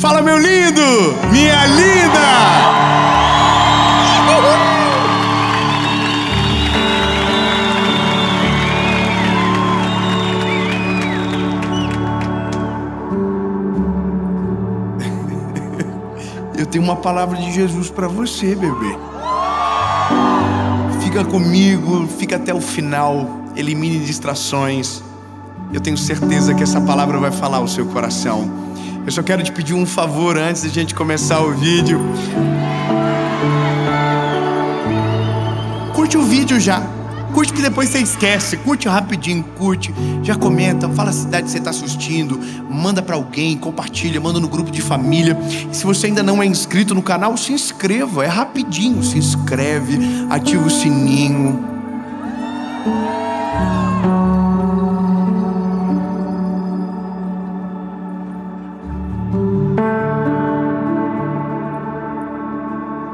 Fala, meu lindo, minha linda. Eu tenho uma palavra de Jesus para você, bebê. Fica comigo, fica até o final, elimine distrações. Eu tenho certeza que essa palavra vai falar ao seu coração. Eu só quero te pedir um favor antes de a gente começar o vídeo. Curte o vídeo já. Curte que depois você esquece. Curte rapidinho, curte. Já comenta, fala a cidade que você está assistindo. Manda para alguém, compartilha, manda no grupo de família. E se você ainda não é inscrito no canal, se inscreva. É rapidinho, se inscreve, ativa o sininho.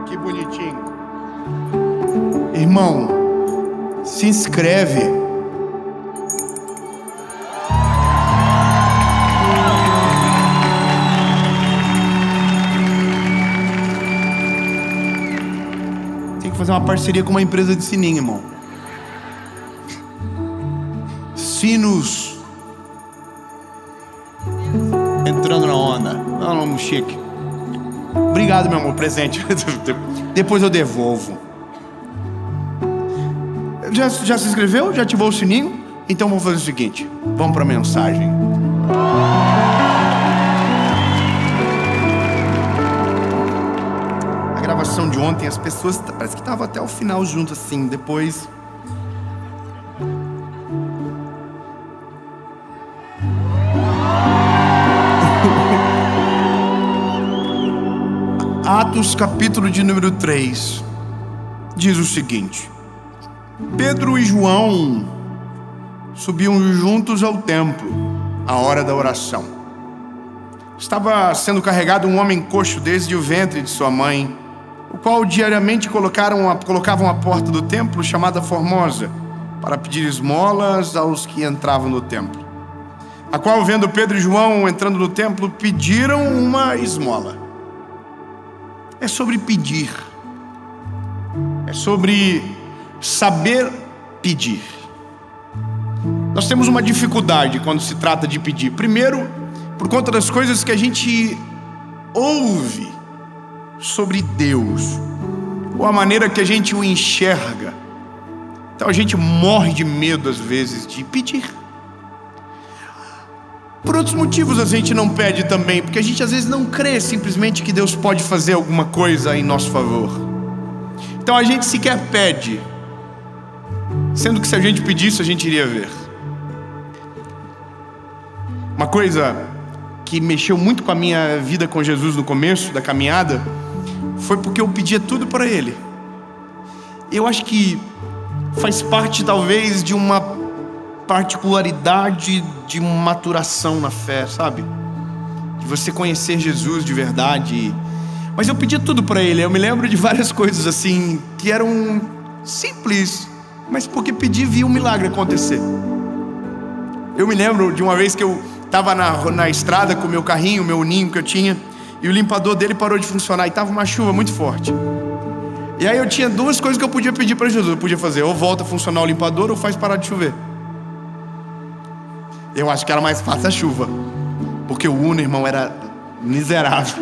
Que bonitinho. Irmão, se inscreve. Tem que fazer uma parceria com uma empresa de sininho, irmão. Sinos. Entrando na onda. É um nome chique. Obrigado, meu amor, presente. Depois eu devolvo. Já se inscreveu? Já ativou o sininho? Então vamos fazer o seguinte. Vamos para a mensagem. A gravação de ontem, as pessoas parece que estavam até o final junto assim. Depois... Atos capítulo de número 3 diz o seguinte: Pedro e João subiam juntos ao templo à hora da oração. Estava sendo carregado um homem coxo desde o ventre de sua mãe, o qual diariamente colocavam à porta do templo, chamada Formosa, para pedir esmolas aos que entravam no templo. A qual, vendo Pedro e João entrando no templo, pediram uma esmola. É sobre pedir. É sobre saber pedir. Nós temos uma dificuldade quando se trata de pedir. Primeiro, por conta das coisas que a gente ouve sobre Deus, ou a maneira que a gente o enxerga. Então a gente morre de medo às vezes de pedir. Por outros motivos a gente não pede também, porque a gente às vezes não crê simplesmente que Deus pode fazer alguma coisa em nosso favor. Então a gente sequer pede, sendo que se a gente pedisse a gente iria ver. Uma coisa que mexeu muito com a minha vida com Jesus no começo da caminhada foi porque eu pedia tudo para Ele. Eu acho que faz parte talvez de uma particularidade de maturação na fé, sabe? De você conhecer Jesus de verdade. Mas eu pedia tudo para Ele. Eu me lembro de várias coisas assim que eram simples, mas porque pedi vi um milagre acontecer. Eu me lembro de uma vez que eu estava na estrada com o meu carrinho, o meu ninho que eu tinha, e o limpador dele parou de funcionar e estava uma chuva muito forte. E aí eu tinha duas coisas que eu podia pedir para Jesus. Eu podia fazer, ou volta a funcionar o limpador ou faz parar de chover. Eu acho que era mais fácil a chuva, porque o Uno, irmão, era miserável.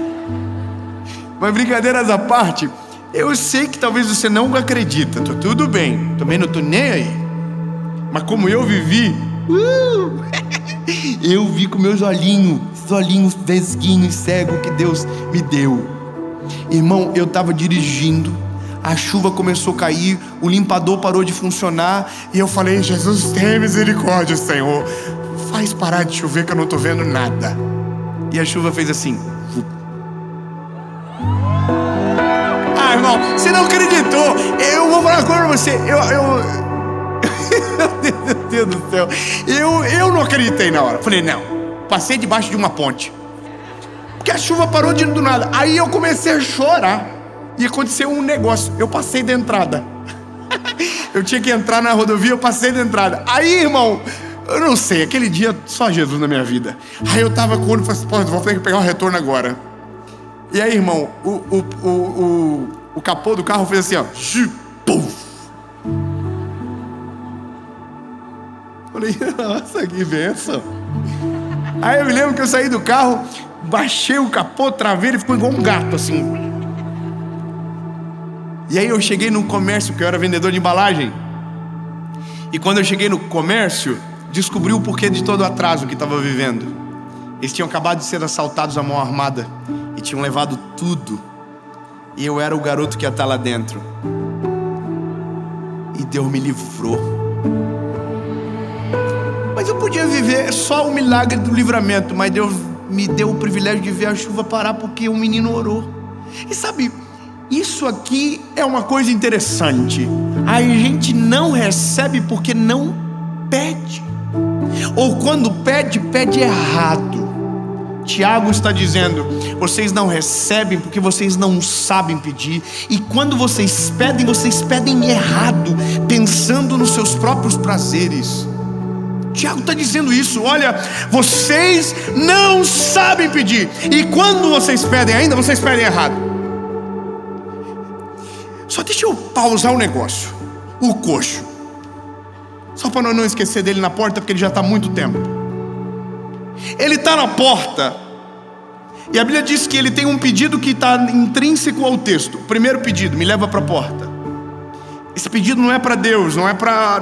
Mas brincadeiras à parte, eu sei que talvez você não acredita. Tudo bem, também não tô nem aí. Mas como eu vivi, eu vi com meus olhinhos, esses olhinhos vesguinhos, cegos que Deus me deu. Irmão, eu estava dirigindo, a chuva começou a cair, o limpador parou de funcionar, e eu falei, Jesus, tem misericórdia, Senhor. Faz parar de chover que eu não estou vendo nada. E a chuva fez assim. Ah, irmão, você não acreditou. Eu vou falar uma coisa pra você. Meu Deus do céu. Eu não acreditei na hora. Falei, não. Passei debaixo de uma ponte. Porque a chuva parou do nada. Aí eu comecei a chorar. E aconteceu um negócio. Eu passei da entrada. Eu tinha que entrar na rodovia, eu passei da entrada. Aí, irmão, eu não sei, aquele dia só Jesus na minha vida. Aí eu tava com o olho e falei, pô, vou ter que pegar o retorno agora. E aí, irmão, o capô do carro fez assim, ó. Puf. Falei, nossa, que benção. Aí eu me lembro que eu saí do carro, baixei o capô, travei, ele ficou igual um gato, assim. E aí eu cheguei num comércio, porque eu era vendedor de embalagem. E quando eu cheguei no comércio, descobri o porquê de todo o atraso que estava vivendo. Eles tinham acabado de ser assaltados à mão armada e tinham levado tudo. E eu era o garoto que ia estar lá dentro. E Deus me livrou. Mas eu podia viver só o milagre do livramento, mas Deus me deu o privilégio de ver a chuva parar porque um menino orou. E sabe, isso aqui é uma coisa interessante. A gente não recebe porque não pede. Ou quando pede, pede errado. Tiago está dizendo, vocês não recebem porque vocês não sabem pedir. E quando vocês pedem errado, pensando nos seus próprios prazeres. Tiago está dizendo isso, olha, vocês não sabem pedir. E quando vocês pedem ainda, vocês pedem errado. Só deixa eu pausar um negócio. O coxo. Só para não esquecer dele na porta, porque ele já está há muito tempo. Ele está na porta. E a Bíblia diz que ele tem um pedido que está intrínseco ao texto. O primeiro pedido, me leva para a porta. Esse pedido não é para Deus, não é para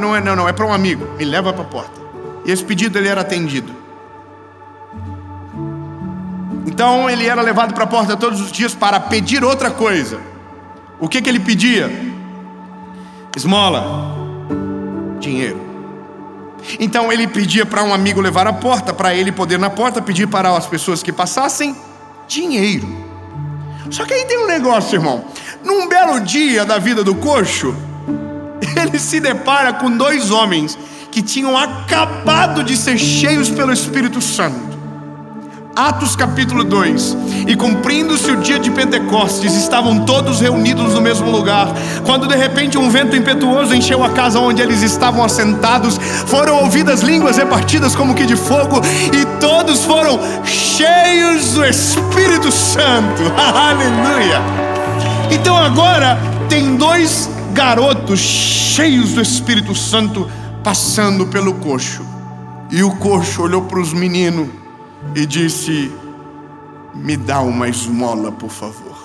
um amigo. Me leva para a porta. E esse pedido ele era atendido. Então ele era levado para a porta todos os dias para pedir outra coisa. O que ele pedia? Esmola, dinheiro. Então ele pedia para um amigo levar a porta, para ele poder na porta pedir para as pessoas que passassem dinheiro. Só que aí tem um negócio, irmão. Num belo dia da vida do coxo, ele se depara com dois homens que tinham acabado de ser cheios pelo Espírito Santo. Atos capítulo 2. E cumprindo-se o dia de Pentecostes, estavam todos reunidos no mesmo lugar, quando de repente um vento impetuoso encheu a casa onde eles estavam assentados. Foram ouvidas línguas repartidas como que de fogo, e todos foram cheios do Espírito Santo. Aleluia! Então agora tem dois garotos cheios do Espírito Santo passando pelo coxo. E o coxo olhou para os meninos e disse: me dá uma esmola, por favor.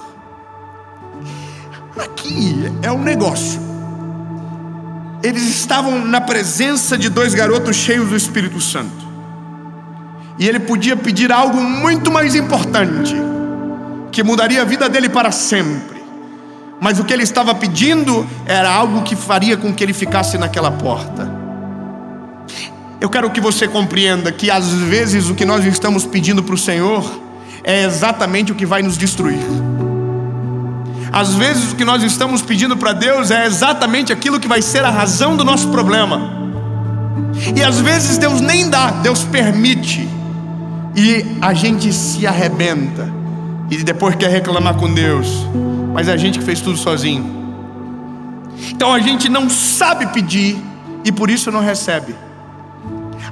Aqui é um negócio. Eles estavam na presença de dois garotos cheios do Espírito Santo. E ele podia pedir algo muito mais importante, que mudaria a vida dele para sempre. Mas o que ele estava pedindo era algo que faria com que ele ficasse naquela porta. Eu quero que você compreenda que às vezes o que nós estamos pedindo para o Senhor é exatamente o que vai nos destruir. Às vezes o que nós estamos pedindo para Deus é exatamente aquilo que vai ser a razão do nosso problema. E às vezes Deus nem dá, Deus permite. E a gente se arrebenta e depois quer reclamar com Deus, mas é a gente que fez tudo sozinho. Então a gente não sabe pedir e por isso não recebe.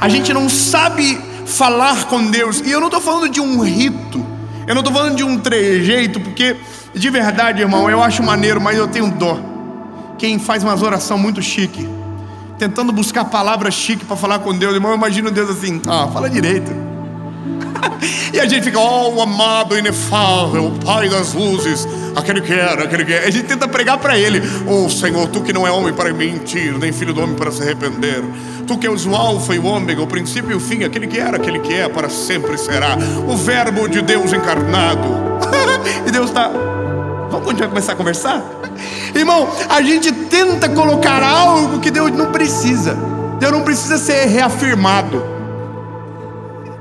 A gente não sabe falar com Deus. E eu não estou falando de um rito, eu não estou falando de um trejeito, porque de verdade, irmão, eu acho maneiro, mas eu tenho dó. Quem faz umas orações muito chique, tentando buscar palavras chique para falar com Deus, irmão, eu imagino Deus assim: fala direito. E a gente fica: o amado, inefável, Pai das luzes, aquele que era, aquele que é. A gente tenta pregar para ele: Senhor, tu que não é homem para mentir, nem filho do homem para se arrepender, tu que és o alfa e o ômega, o princípio e o fim, aquele que era, aquele que é, para sempre será, o verbo de Deus encarnado. E Deus está: vamos continuar a começar a conversar? Irmão, a gente tenta colocar algo que Deus não precisa. Deus não precisa ser reafirmado.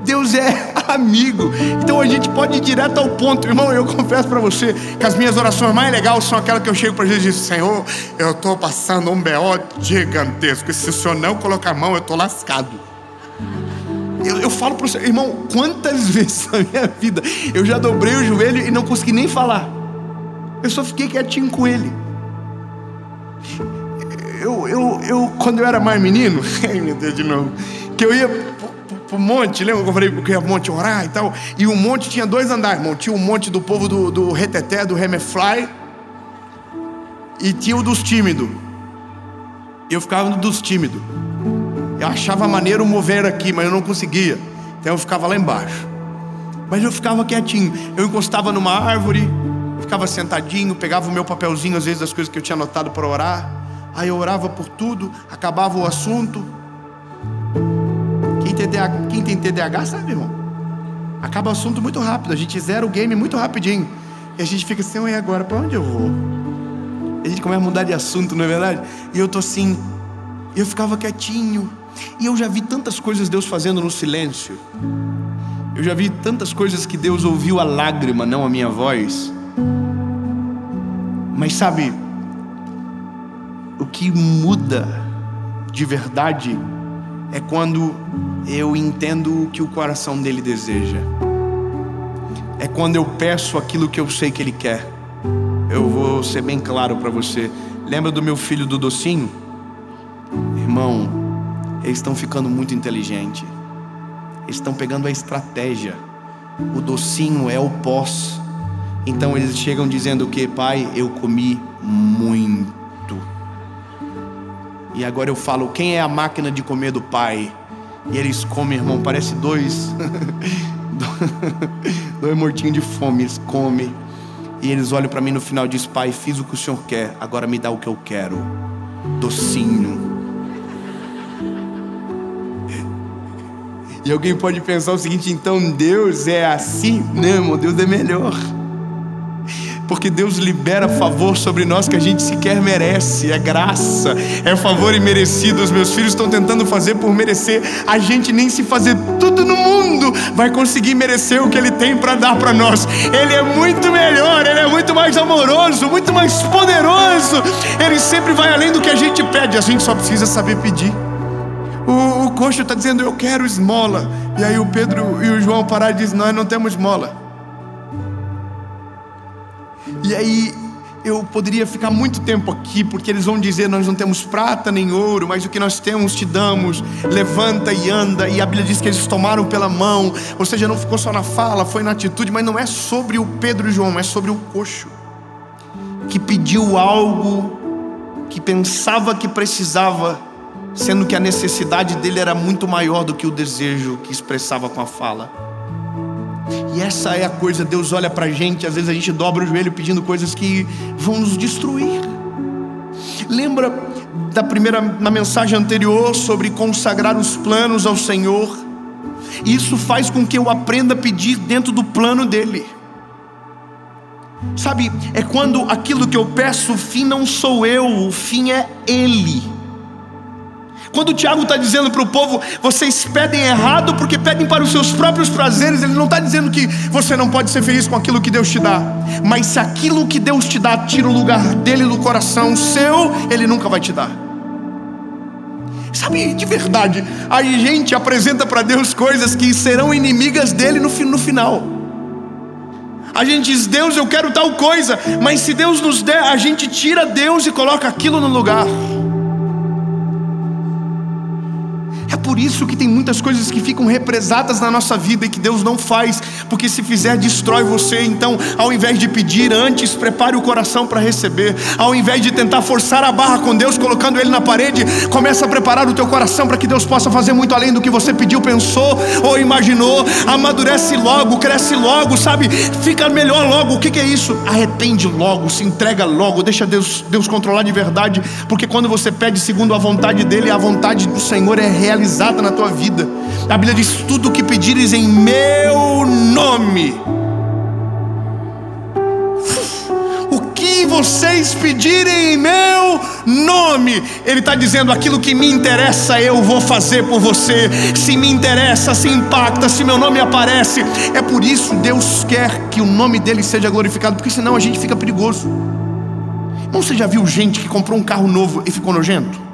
Deus é amigo. Então a gente pode ir direto ao ponto. Irmão, eu confesso para você que as minhas orações mais legais são aquelas que eu chego para Jesus e digo: Senhor, eu estou passando um B.O. gigantesco, e se o Senhor não colocar a mão, eu estou lascado. Eu falo para o Senhor, irmão, quantas vezes na minha vida eu já dobrei o joelho e não consegui nem falar. Eu só fiquei quietinho com ele. Quando eu era mais menino, ai meu Deus, de novo, que eu ia pro monte. Lembra que eu falei que ia pro monte orar e tal? E o monte tinha 2 andares, irmão. Tinha o monte do povo do reteté, do remefly, e tinha o dos tímidos. Eu ficava no dos tímidos. Eu achava maneiro mover aqui, mas eu não conseguia. Então eu ficava lá embaixo. Mas eu ficava quietinho. Eu encostava numa árvore, ficava sentadinho, pegava o meu papelzinho, às vezes, das coisas que eu tinha anotado para orar. Aí eu orava por tudo, acabava o assunto. Quem tem TDAH sabe, irmão. Acaba o assunto muito rápido. A gente zera o game muito rapidinho. E a gente fica assim, e agora, para onde eu vou? E a gente começa a mudar de assunto, não é verdade? E eu tô assim, eu ficava quietinho. E eu já vi tantas coisas Deus fazendo no silêncio. Eu já vi tantas coisas que Deus ouviu a lágrima, não a minha voz. Mas sabe, o que muda de verdade é quando eu entendo o que o coração dele deseja. É quando eu peço aquilo que eu sei que ele quer. Eu vou ser bem claro para você. Lembra do meu filho do docinho? Irmão, eles estão ficando muito inteligentes. Eles estão pegando a estratégia. O docinho é o pós. Então eles chegam dizendo o que? Pai, eu comi muito. E agora eu falo, quem é a máquina de comer do pai? E eles comem, irmão, parece dois mortinhos de fome. Eles comem. E eles olham para mim no final e dizem, pai, fiz o que o senhor quer, agora me dá o que eu quero. Docinho. E alguém pode pensar o seguinte, então Deus é assim? Não, irmão, Deus é melhor. Porque Deus libera favor sobre nós que a gente sequer merece. É graça, é favor imerecido. Os meus filhos estão tentando fazer por merecer. A gente nem se fazer tudo no mundo vai conseguir merecer o que Ele tem para dar para nós. Ele é muito melhor, Ele é muito mais amoroso, muito mais poderoso. Ele sempre vai além do que a gente pede. A gente só precisa saber pedir. O coxo está dizendo, eu quero esmola. E aí o Pedro e o João pararam e dizem, nós não temos esmola. E aí eu poderia ficar muito tempo aqui, porque eles vão dizer, nós não temos prata nem ouro, mas o que nós temos te damos. Levanta e anda. E a Bíblia diz que eles tomaram pela mão. Ou seja, não ficou só na fala, foi na atitude. Mas não é sobre o Pedro e o João, é sobre o coxo, que pediu algo que pensava que precisava, sendo que a necessidade dele era muito maior do que o desejo que expressava com a fala. E essa é a coisa, Deus olha pra gente, às vezes a gente dobra o joelho pedindo coisas que vão nos destruir. Lembra na mensagem anterior sobre consagrar os planos ao Senhor? Isso faz com que eu aprenda a pedir dentro do plano dele. Sabe, é quando aquilo que eu peço, o fim não sou eu, o fim é Ele. Quando o Tiago está dizendo para o povo, vocês pedem errado porque pedem para os seus próprios prazeres, ele não está dizendo que você não pode ser feliz com aquilo que Deus te dá. Mas se aquilo que Deus te dá tira o lugar dele no coração seu, ele nunca vai te dar. Sabe, de verdade, a gente apresenta para Deus coisas que serão inimigas dele no final. A gente diz, Deus, eu quero tal coisa, mas se Deus nos der, a gente tira Deus e coloca aquilo no lugar. É por isso que tem muitas coisas que ficam represadas na nossa vida e que Deus não faz, porque se fizer destrói você. Então, ao invés de pedir antes, prepare o coração para receber. Ao invés de tentar forçar a barra com Deus, colocando Ele na parede, começa a preparar o teu coração para que Deus possa fazer muito além do que você pediu, pensou ou imaginou. Amadurece logo, cresce logo, sabe? Fica melhor logo. O que é isso? Arrepende logo, se entrega logo, deixa Deus controlar de verdade, porque quando você pede segundo a vontade dEle, a vontade do Senhor é realizada na tua vida. A Bíblia diz, tudo o que pedires em meu nome. O que vocês pedirem em meu nome, Ele está dizendo, aquilo que me interessa eu vou fazer por você. Se me interessa, se impacta, se meu nome aparece. É por isso Deus quer que o nome dEle seja glorificado, porque senão a gente fica perigoso. Não, você já viu gente que comprou um carro novo e ficou nojento?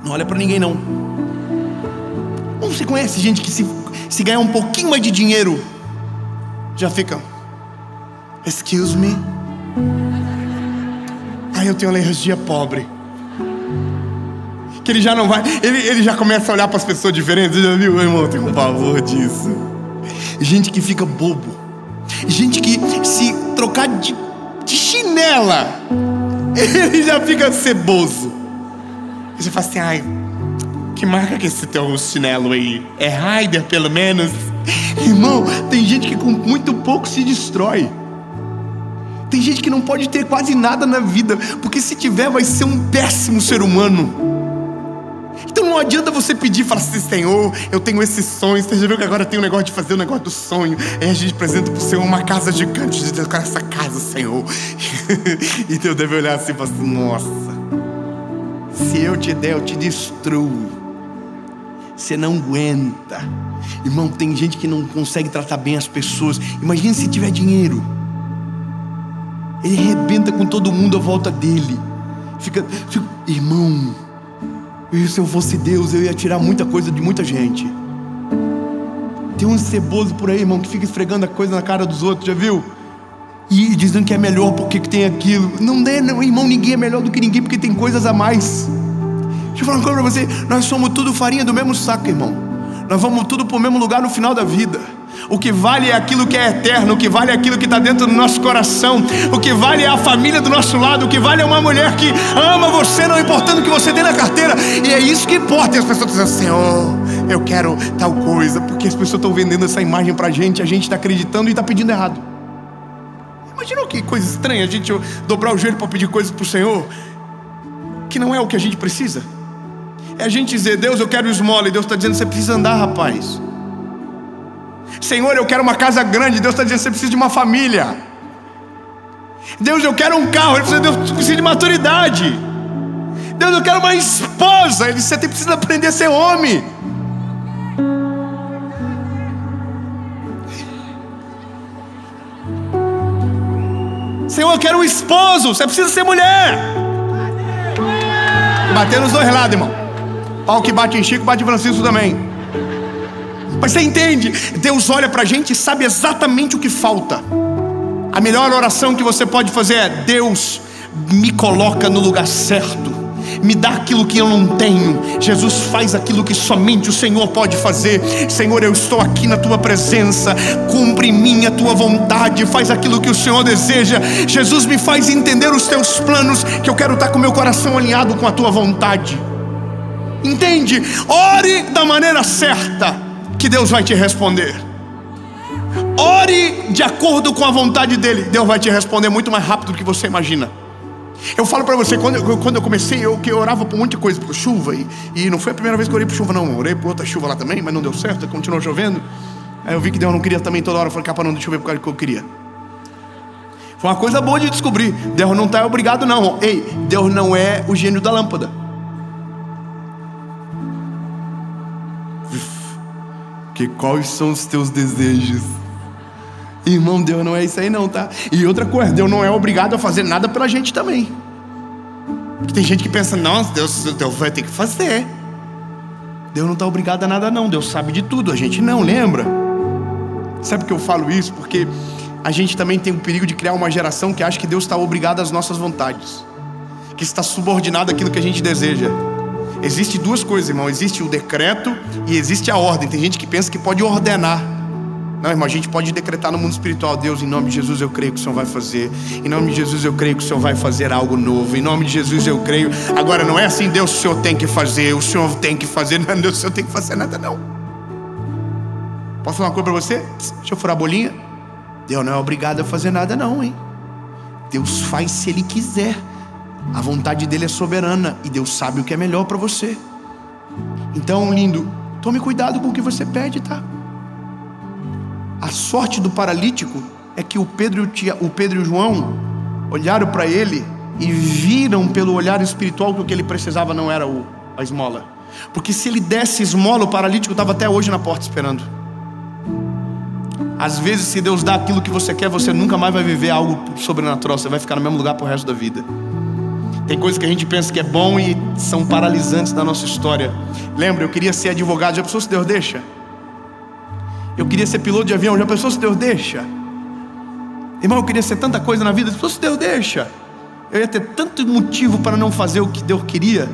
Não olha pra ninguém não. Ou você conhece gente que se ganhar um pouquinho mais de dinheiro já fica, excuse me, eu tenho alergia pobre. que ele já não vai, ele já começa a olhar para as pessoas diferentes. Você já viu, meu irmão? Tem um pavor disso. Gente que fica bobo, gente que se trocar de chinela, ele já fica ceboso. E você fala assim: ai, que marca que esse teu chinelo aí? É Raider, pelo menos? Irmão, tem gente que com muito pouco se destrói. Tem gente que não pode ter quase nada na vida, porque se tiver vai ser um péssimo ser humano. Então não adianta você pedir e falar assim: Senhor, eu tenho esse sonho. Você já viu que agora tem um negócio de fazer o negócio do sonho? Aí a gente apresenta pro Senhor uma casa gigante. A gente diz: eu quero essa casa, Senhor. E Deus deve olhar assim e falar assim: nossa, se eu te der, eu te destruo. Você não aguenta. Irmão, tem gente que não consegue tratar bem as pessoas. Imagina se tiver dinheiro. Ele arrebenta com todo mundo à volta dele. Irmão, se eu fosse Deus, eu ia tirar muita coisa de muita gente. Tem um ceboso por aí, irmão, que fica esfregando a coisa na cara dos outros, já viu? E dizendo que é melhor porque que tem aquilo. Não é, não, irmão, ninguém é melhor do que ninguém porque tem coisas a mais. Deixa eu falar uma coisa pra você: nós somos tudo farinha do mesmo saco, irmão. Nós vamos tudo pro mesmo lugar no final da vida. O que vale é aquilo que é eterno. O que vale é aquilo que está dentro do nosso coração. O que vale é a família do nosso lado. O que vale é uma mulher que ama você, não importando o que você tem na carteira. E é isso que importa. E as pessoas dizem: Senhor, eu quero tal coisa. Porque as pessoas estão vendendo essa imagem pra gente. A gente está acreditando e está pedindo errado. Imagina que coisa estranha a gente dobrar o joelho para pedir coisas pro Senhor que não é o que a gente precisa. É a gente dizer: Deus, eu quero esmola. E Deus está dizendo: você precisa andar, rapaz. Senhor, eu quero uma casa grande. Deus está dizendo: você precisa de uma família. Deus, eu quero um carro. Ele precisa, Deus, você precisa de maturidade. Deus, eu quero uma esposa. Ele disse: você precisa aprender a ser homem. Senhor, eu quero um esposo. Você precisa ser mulher. Bater nos dois lados, irmão. Pau que bate em Chico, bate em Francisco também. Mas você entende? Deus olha pra gente e sabe exatamente o que falta. A melhor oração que você pode fazer é: Deus, me coloca no lugar certo. Me dá aquilo que eu não tenho. Jesus, faz aquilo que somente o Senhor pode fazer. Senhor, eu estou aqui na tua presença. Cumpre em mim a tua vontade. Faz aquilo que o Senhor deseja. Jesus, me faz entender os teus planos, que eu quero estar com o meu coração alinhado com a tua vontade. Entende? Ore da maneira certa, que Deus vai te responder. Ore de acordo com a vontade dele. Deus vai te responder muito mais rápido do que você imagina. Eu falo pra você, quando eu comecei, eu orava por muita coisa, por chuva, e não foi a primeira vez que eu orei por chuva, não. Eu orei por outra chuva lá também, mas não deu certo, continuou chovendo. Aí eu vi que Deus não queria também toda hora. Eu falei: capaz, não, deixa eu ver por causa do que eu queria. Foi uma coisa boa de descobrir. Deus não está obrigado, não. Ei, Deus não é o gênio da lâmpada. Que quais são os teus desejos? Irmão, Deus não é isso aí não, tá? E outra coisa, Deus não é obrigado a fazer nada pela gente também. Tem gente que pensa: nossa, Deus vai ter que fazer. Deus não está obrigado a nada não. Deus sabe de tudo, a gente não, lembra? Sabe por que eu falo isso? Porque a gente também tem o perigo de criar uma geração que acha que Deus está obrigado às nossas vontades, que está subordinado àquilo que a gente deseja. Existe duas coisas, irmão: existe o decreto e existe a ordem. Tem gente que pensa que pode ordenar. Não, irmão, a gente pode decretar no mundo espiritual: Deus, em nome de Jesus eu creio que o Senhor vai fazer. Em nome de Jesus eu creio que o Senhor vai fazer algo novo. Em nome de Jesus eu creio. Agora não é assim: Deus, o Senhor tem que fazer, o Senhor tem que fazer. Não, Deus, o Senhor tem que fazer nada não. Posso falar uma coisa pra você? Deixa eu furar a bolinha. Deus não é obrigado a fazer nada não, hein? Deus faz se Ele quiser. A vontade dele é soberana e Deus sabe o que é melhor para você. Então, lindo, tome cuidado com o que você pede, tá? A sorte do paralítico é que o Pedro e o João olharam para ele e viram pelo olhar espiritual que o que ele precisava não era a esmola. Porque se ele desse esmola, o paralítico estava até hoje na porta esperando. Às vezes, se Deus dá aquilo que você quer, você nunca mais vai viver algo sobrenatural. Você vai ficar no mesmo lugar pro resto da vida. Tem coisas que a gente pensa que é bom e são paralisantes da nossa história. Lembra, eu queria ser advogado. Já pensou se Deus deixa? Eu queria ser piloto de avião. Já pensou se Deus deixa? Irmão, eu queria ser tanta coisa na vida. Já pensou se Deus deixa? Eu ia ter tanto motivo para não fazer o que Deus queria.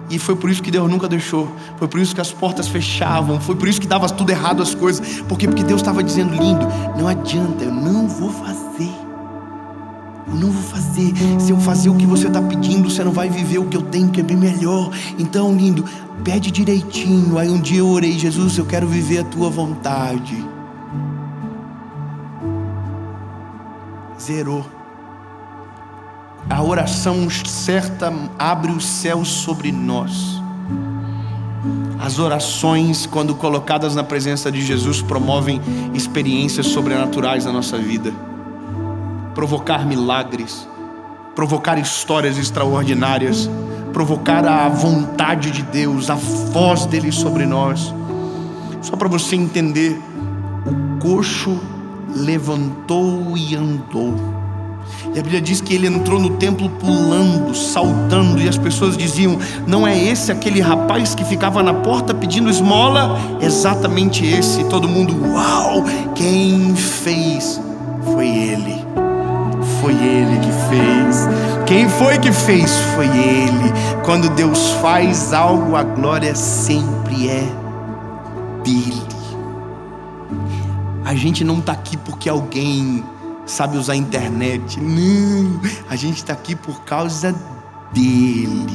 E foi por isso que Deus nunca deixou. Foi por isso que as portas fechavam. Foi por isso que dava tudo errado as coisas. Por quê? Porque Deus estava dizendo: lindo, não adianta, eu não vou fazer. Eu não vou fazer. Se eu fazer o que você está pedindo, você não vai viver o que eu tenho, que é bem melhor. Então, lindo, pede direitinho. Aí um dia eu orei: Jesus, eu quero viver a tua vontade. Zerou. A oração certa abre os céus sobre nós. As orações, quando colocadas na presença de Jesus, promovem experiências sobrenaturais na nossa vida. Provocar milagres, provocar histórias extraordinárias, provocar a vontade de Deus, a voz dele sobre nós. Só para você entender, o coxo levantou e andou. E a Bíblia diz que ele entrou no templo pulando, saltando, e as pessoas diziam: não é esse aquele rapaz que ficava na porta pedindo esmola? Exatamente esse. E todo mundo: uau, quem fez? Foi ele. Foi ele que fez. Quem foi que fez? Foi ele. Quando Deus faz algo, a glória sempre é dele. A gente não está aqui porque alguém sabe usar a internet. Não, a gente está aqui por causa dele.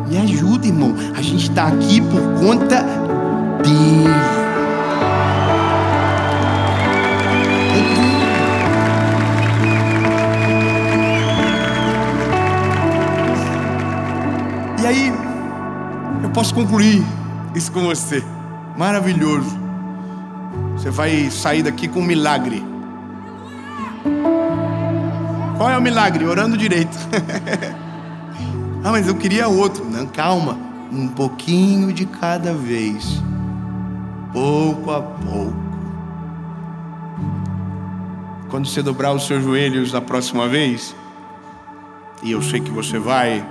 Me ajuda, irmão. A gente está aqui por conta dele. E aí, eu posso concluir isso com você. Maravilhoso. Você vai sair daqui com um milagre. Qual é o milagre? Orando direito. Ah, mas eu queria outro. Não, calma. Um pouquinho de cada vez. Pouco a pouco. Quando você dobrar os seus joelhos da próxima vez, e eu sei que você vai,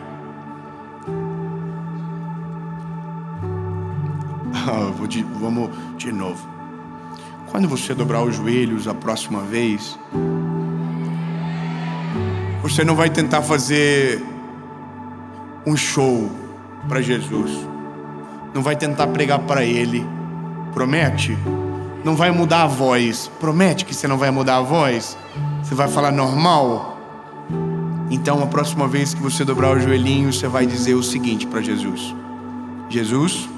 vamos de novo. Quando você dobrar os joelhos a próxima vez, você não vai tentar fazer um show para Jesus. Não vai tentar pregar para Ele. Promete? Não vai mudar a voz. Promete que você não vai mudar a voz? Você vai falar normal? Então, a próxima vez que você dobrar o joelhinho, você vai dizer o seguinte para Jesus: Jesus,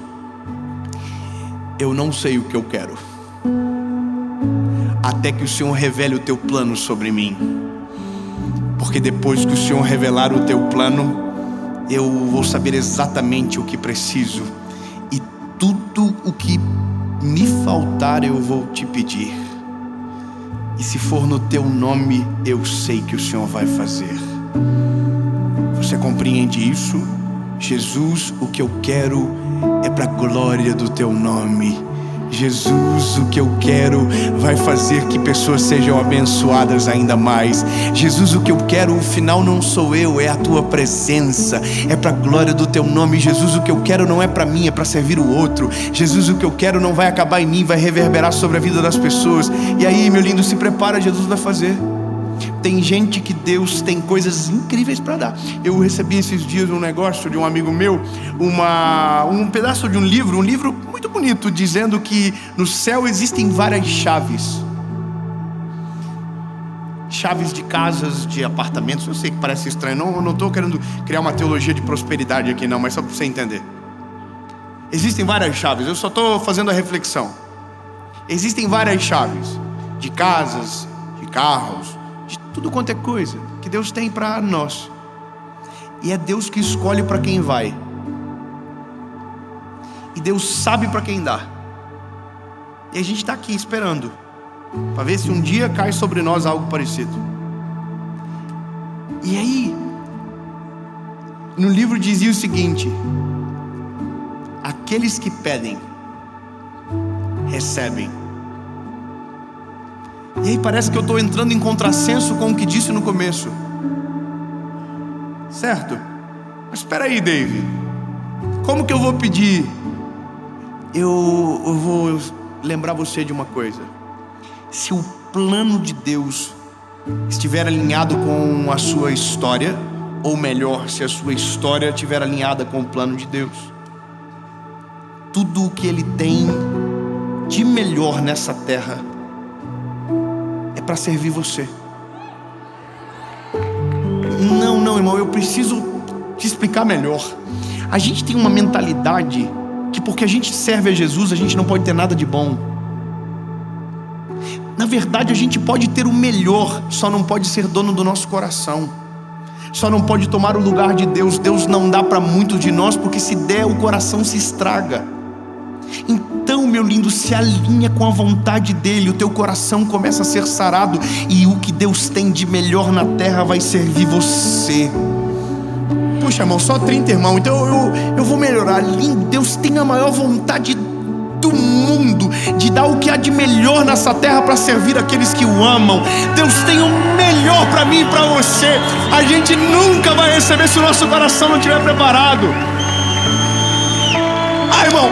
eu não sei o que eu quero, até que o Senhor revele o teu plano sobre mim. Porque depois que o Senhor revelar o teu plano, eu vou saber exatamente o que preciso. E tudo o que me faltar eu vou te pedir. E se for no teu nome, eu sei que o Senhor vai fazer. Você compreende isso? Jesus, o que eu quero é para a glória do teu nome. Jesus, o que eu quero vai fazer que pessoas sejam abençoadas ainda mais. Jesus, o que eu quero, o final não sou eu, é a tua presença, é para a glória do teu nome. Jesus, o que eu quero não é para mim, é para servir o outro. Jesus, o que eu quero não vai acabar em mim, vai reverberar sobre a vida das pessoas. E aí, meu lindo, se prepara, Jesus vai fazer. Tem gente que Deus tem coisas incríveis para dar. Eu recebi esses dias um negócio de um amigo meu, um pedaço de um livro muito bonito, dizendo que no céu existem várias chaves. Chaves de casas, de apartamentos. Eu sei que parece estranho, não estou querendo criar uma teologia de prosperidade aqui não, mas só para você entender. Existem várias chaves, eu só estou fazendo a reflexão. Existem várias chaves de casas, de carros, de tudo quanto é coisa que Deus tem para nós. E é Deus que escolhe para quem vai. E Deus sabe para quem dá. E a gente está aqui esperando para ver se um dia cai sobre nós algo parecido. E aí, no livro dizia o seguinte: aqueles que pedem, recebem. E aí parece que eu estou entrando em contrassenso com o que disse no começo. Certo? Mas espera aí, David. Como que eu vou pedir? Eu vou lembrar você de uma coisa. Se o plano de Deus estiver alinhado com a sua história, ou melhor, se a sua história estiver alinhada com o plano de Deus. Tudo o que Ele tem de melhor nessa terra é para servir você. Não, irmão, eu preciso te explicar melhor. A gente tem uma mentalidade que porque a gente serve a Jesus, a gente não pode ter nada de bom. Na verdade, a gente pode ter o melhor, só não pode ser dono do nosso coração. Só não pode tomar o lugar de Deus. Deus não dá para muitos de nós, porque se der, o coração se estraga. Então, meu lindo, se alinha com a vontade dEle, o teu coração começa a ser sarado, e o que Deus tem de melhor na terra vai servir você. Puxa, irmão, só 30, irmão, então eu vou melhorar. Lindo, Deus tem a maior vontade do mundo de dar o que há de melhor nessa terra para servir aqueles que o amam. Deus tem o melhor para mim e para você. A gente nunca vai receber se o nosso coração não estiver preparado. Irmão,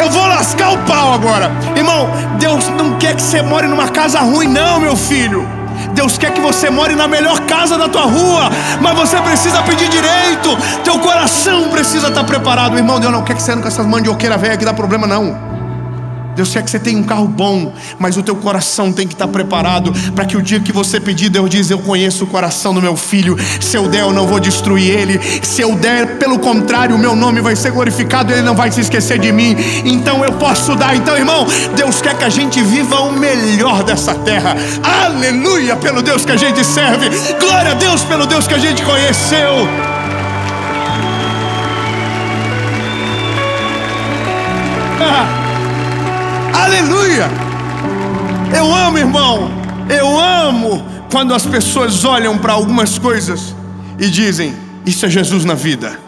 eu vou lascar o pau agora. Irmão, Deus não quer que você more numa casa ruim, não, meu filho. Deus quer que você more na melhor casa da tua rua, mas você precisa pedir direito. Teu coração precisa estar preparado. Irmão, Deus não quer que você ande com essas mandioqueiras velhas que dá problema, não. Deus quer que você tenha um carro bom, mas o teu coração tem que estar preparado para que o dia que você pedir, Deus diz: eu conheço o coração do meu filho. Se eu der, eu não vou destruir ele. Se eu der, pelo contrário, o meu nome vai ser glorificado, ele não vai se esquecer de mim. Então eu posso dar. Então, irmão, Deus quer que a gente viva o melhor dessa terra. Aleluia pelo Deus que a gente serve. Glória a Deus pelo Deus que a gente conheceu. Aleluia! Eu amo, irmão, eu amo quando as pessoas olham para algumas coisas e dizem: isso é Jesus na vida,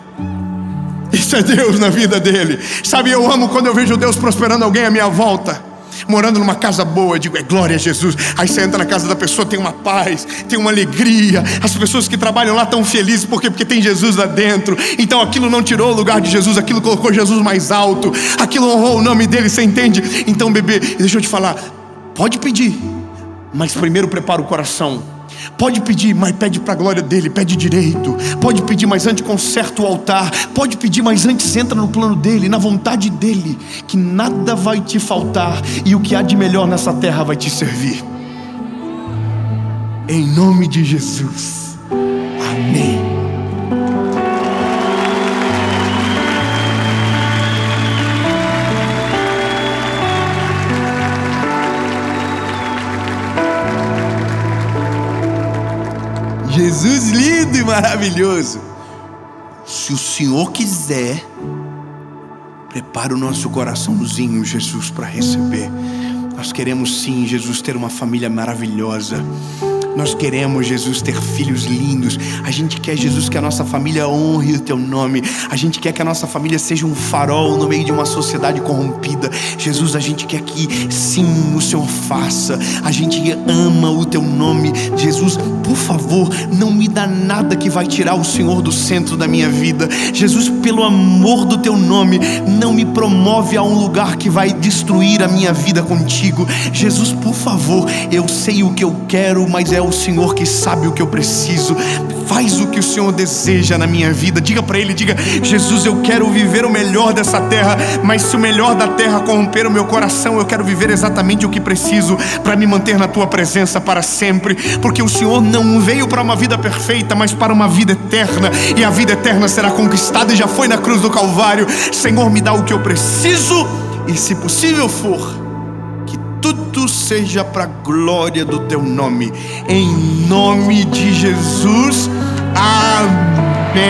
isso é Deus na vida dele. Sabe, eu amo quando eu vejo Deus prosperando alguém à minha volta, morando numa casa boa. Eu digo: é glória a Jesus. Aí você entra na casa da pessoa, tem uma paz, tem uma alegria. As pessoas que trabalham lá estão felizes, porque tem Jesus lá dentro. Então aquilo não tirou o lugar de Jesus, aquilo colocou Jesus mais alto, aquilo honrou o nome dele, você entende? Então, bebê, deixa eu te falar, pode pedir, mas primeiro prepara o coração. Pode pedir, mas pede para a glória dele, pede direito. Pode pedir, mas antes conserta o altar. Pode pedir, mas antes entra no plano dele, na vontade dele, que nada vai te faltar e o que há de melhor nessa terra vai te servir. Em nome de Jesus, amém. Jesus lindo e maravilhoso. Se o Senhor quiser, prepara o nosso coraçãozinho, Jesus, para receber. Nós queremos sim, Jesus, ter uma família maravilhosa. Nós queremos, Jesus, ter filhos lindos. A gente quer, Jesus, que a nossa família honre o teu nome. A gente quer que a nossa família seja um farol no meio de uma sociedade corrompida. Jesus, a gente quer que sim, o Senhor faça. A gente ama o teu nome. Jesus, por favor, não me dá nada que vai tirar o Senhor do centro da minha vida. Jesus, pelo amor do teu nome, não me promove a um lugar que vai destruir a minha vida contigo. Jesus, por favor, eu sei o que eu quero, mas é o Senhor que sabe o que eu preciso. Faz o que o Senhor deseja na minha vida. Diga para Ele, diga: Jesus, eu quero viver o melhor dessa terra, mas se o melhor da terra corromper o meu coração, eu quero viver exatamente o que preciso para me manter na tua presença para sempre. Porque o Senhor não veio para uma vida perfeita, mas para uma vida eterna, e a vida eterna será conquistada e já foi na cruz do Calvário. Senhor, me dá o que eu preciso, e se possível for, tudo seja para a glória do teu nome. Em nome de Jesus, amém.